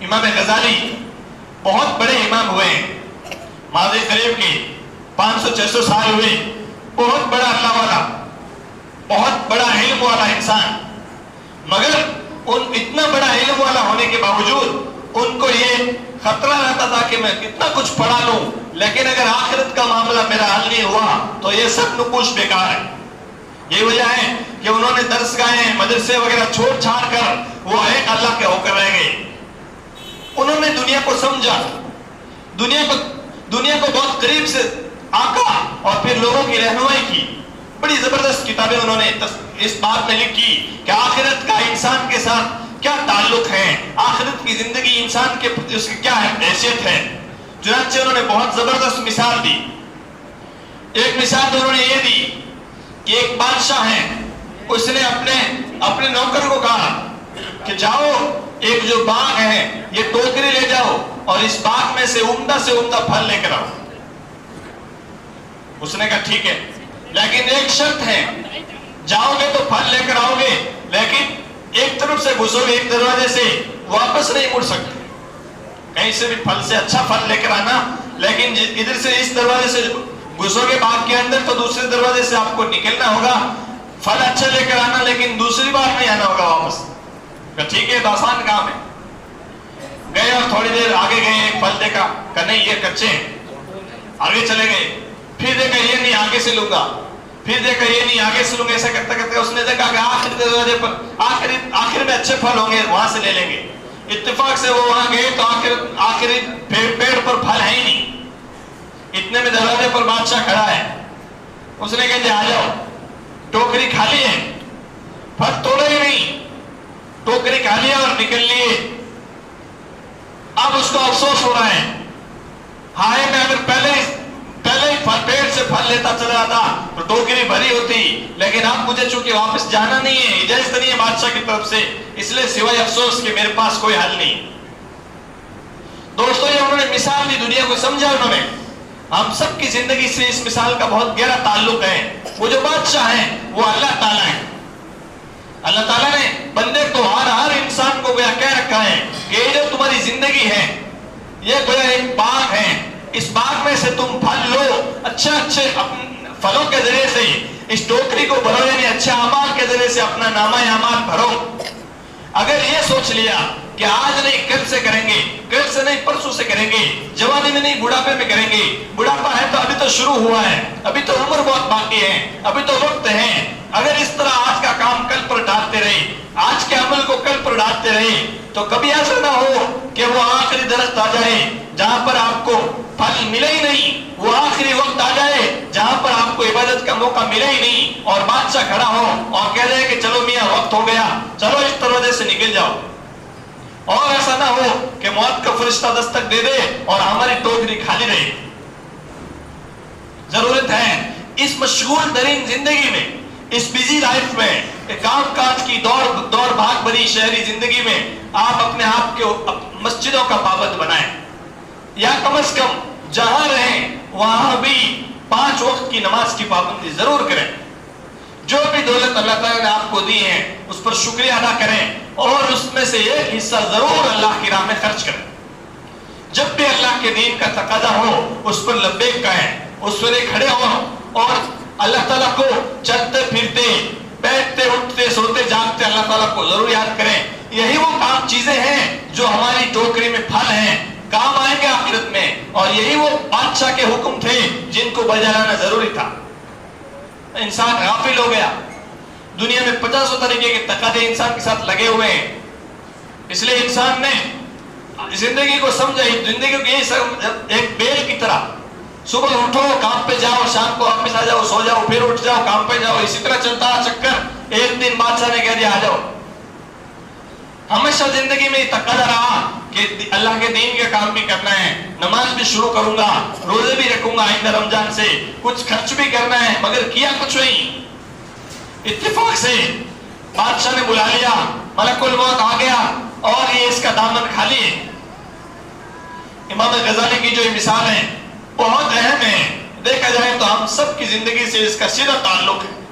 امام غزالی بہت بڑے امام ہوئے ہیں، ماضی قریب کے 500-600 سال ہوئے، بہت بڑا اللہ والا، بہت بڑا علم والا انسان، مگر اتنا بڑا علم والا ہونے کے باوجود ان کو یہ خطرہ رہتا تھا کہ میں کتنا کچھ پڑھا لوں لیکن اگر آخرت کا معاملہ میرا حل نہیں ہوا تو یہ سب نقوش بیکار ہے۔ یہ وجہ ہے کہ انہوں نے درس گاہیں مدرسے وغیرہ چھوڑ چھاڑ کر وہ ایک اللہ کے ہو کر رہ گئے۔ انہوں نے دنیا کو سمجھا، دنیا کو بہت قریب سے آقا اور پھر لوگوں کی رہنمائی کی۔ بڑی زبردست کتابیں انہوں نے اس بات میں لکھی کہ آخرت کا انسان کے ساتھ کیا تعلق ہے، آخرت کی زندگی انسان کے اس کی کیا حیثیت ہے۔ چنانچہ انہوں نے بہت زبردست مثال دی۔ ایک مثال انہوں نے یہ دی کہ ایک بادشاہ ہے، اس نے اپنے نوکر کو کہا کہ جاؤ ایک جو باغ ہے یہ ٹوکری لے جاؤ اور اس باغ میں سے عمدہ پھل لے کر آؤ۔ اس نے کہا ٹھیک ہے، لیکن ایک شرط ہے، جاؤ گے تو پھل لے کر آؤ گے لیکن ایک طرف سے گھسو گے ایک دروازے سے، واپس نہیں مڑ سکتے۔ کہیں سے بھی پھل سے اچھا پھل لے کر آنا، لیکن ادھر سے اس دروازے سے گھسو گے باغ کے اندر تو دوسرے دروازے سے آپ کو نکلنا ہوگا، پھل اچھا لے کر آنا لیکن دوسری بار نہیں آنا ہوگا واپس۔ ٹھیک ہے، تو آسان کام ہے۔ گئے اور تھوڑی دیر آگے گئے، ایک پھل دیکھا کہ نہیں یہ کچے ہیں، آگے چلے گئے، پھر دیکھا یہ نہیں آگے سے لوں گا، پھر دیکھا یہ نہیں آگے سے لوں گا، ایسا کرتے کرتے اس نے دیکھا کہ آخری دروازے پر آخر میں اچھے پھل ہوں گے وہاں سے لے لیں گے۔ اتفاق سے وہ وہاں گئے تو آخری پیڑ پر پھل ہے ہی نہیں۔ اتنے میں دروازے پر بادشاہ کھڑا ہے، اس نے کہا جی آ جاؤ، ٹوکری خالی ہے، پھل توڑے ہی نہیں، ٹوکری خالی ہے اور نکل لیے۔ اب اس کو افسوس ہو رہا ہے، ہائے میں اگر پہلے ہی پیڑ سے پھل لیتا چلا تھا تو ٹوکری بھری ہوتی، لیکن اب مجھے چونکہ واپس جانا نہیں ہے، اجازت نہیں ہے بادشاہ کی طرف سے، اس لیے سوائے افسوس کہ میرے پاس کوئی حل نہیں۔ دوستو یہ انہوں نے مثال دی، دنیا کو سمجھا انہوں نے۔ ہم سب کی زندگی سے اس مثال کا بہت گہرا تعلق ہے۔ وہ جو بادشاہ ہیں وہ اللہ تعالیٰ ہیں۔ اللہ تعالیٰ نے بندے کو ہر انسان کو گویا کہہ رکھا ہے کہ یہ جو تمہاری زندگی ہے یہ گویا ایک باغ ہے، اس باغ میں سے تم پھل لو، اچھے پھلوں کے ذریعے سے اس ٹوکری کو بھرو، یعنی اچھے اعمال کے ذریعے سے اپنا نامہ اعمال بھرو۔ اگر یہ سوچ لیا کہ آج نہیں کل سے کریں گے، کل سے نہیں پرسوں سے کریں گے، جوانی میں نہیں بڑھاپے میں کریں گے، بڑھاپا ہے تو ابھی تو شروع ہوا ہے، ابھی تو عمر بہت باقی ہے، ابھی تو وقت ہے، اگر اس طرح آج کا کام کل پر ڈالتے رہے، آج کے عمل کو کل پر ڈالتے رہے تو کبھی ایسا نہ ہو کہ وہ آخری درخت آ جائے جہاں پر آپ کو پھل ملے ہی نہیں، وہ آخری وقت آ جائے جہاں پر آپ کو عبادت کا موقع ملے ہی نہیں اور بادشاہ کھڑا ہو اور کہہ دے کہ چلو میاں وقت ہو گیا، چلو اس دروازے سے نکل جاؤ۔ اور ایسا نہ ہو کہ موت کا فرشتہ دستک دے دے اور ہماری ٹوکری خالی رہے۔ ضرورت ہے اس مشغول ترین زندگی میں، اس بیزی لائف میں، کام کاج کی دوڑ بھاگ بھری شہری زندگی میں آپ اپنے آپ کو مسجدوں کا پابند بنائیں، یا کم از کم جہاں رہیں وہاں بھی 5 وقت کی نماز کی پابندی ضرور کریں۔ جو بھی دولت اللہ تعالیٰ نے آپ کو دی ہے اس پر شکریہ ادا کریں اور اس میں سے ایک حصہ ضرور اللہ کی راہ میں خرچ کریں۔ جب بھی اللہ کے دین کا تقاضا ہو اس پر لبیک کہیں، اس پر کھڑے ہوں اور اللہ تعالیٰ کو چلتے پھرتے بیٹھتے اٹھتے سوتے جاگتے اللہ تعالیٰ کو ضرور یاد کریں۔ یہی وہ کام چیزیں ہیں جو ہماری ٹوکری میں پھل ہیں، کام آئیں گے آخرت میں، اور یہی وہ بادشاہ کے حکم تھے جن کو بجا لانا ضروری تھا۔ انسان غافل ہو گیا، دنیا میں 50 طریقے کے تقاضے انسان کے ساتھ لگے ہوئے ہیں، اس لیے انسان نے زندگی کو سمجھا، زندگی کو یہی ایک بیل کی طرح، صبح اٹھو کام پہ جاؤ، شام کو واپس آ جاؤ، سو جاؤ، پھر اٹھ جاؤ کام پہ جاؤ، اسی طرح چلتا چکر۔ ایک دن بادشاہ نے کہہ دیا آ جاؤ۔ ہمیشہ زندگی میں یہ تقاضا رہا کہ اللہ کے دین کا کام بھی کرنا ہے، نماز بھی شروع کروں گا، روزے بھی رکھوں گا آئندہ رمضان سے، کچھ خرچ بھی کرنا ہے، مگر کیا کچھ نہیں۔ اتفاق سے بادشاہ نے بلا لیا، ملک الموت آ گیا اور یہ اس کا دامن خالی ہے۔ امام غزالی کی جو یہ مثال ہے بہت اہم ہے، دیکھا جائے تو ہم سب کی زندگی سے اس کا سیدھا تعلق ہے۔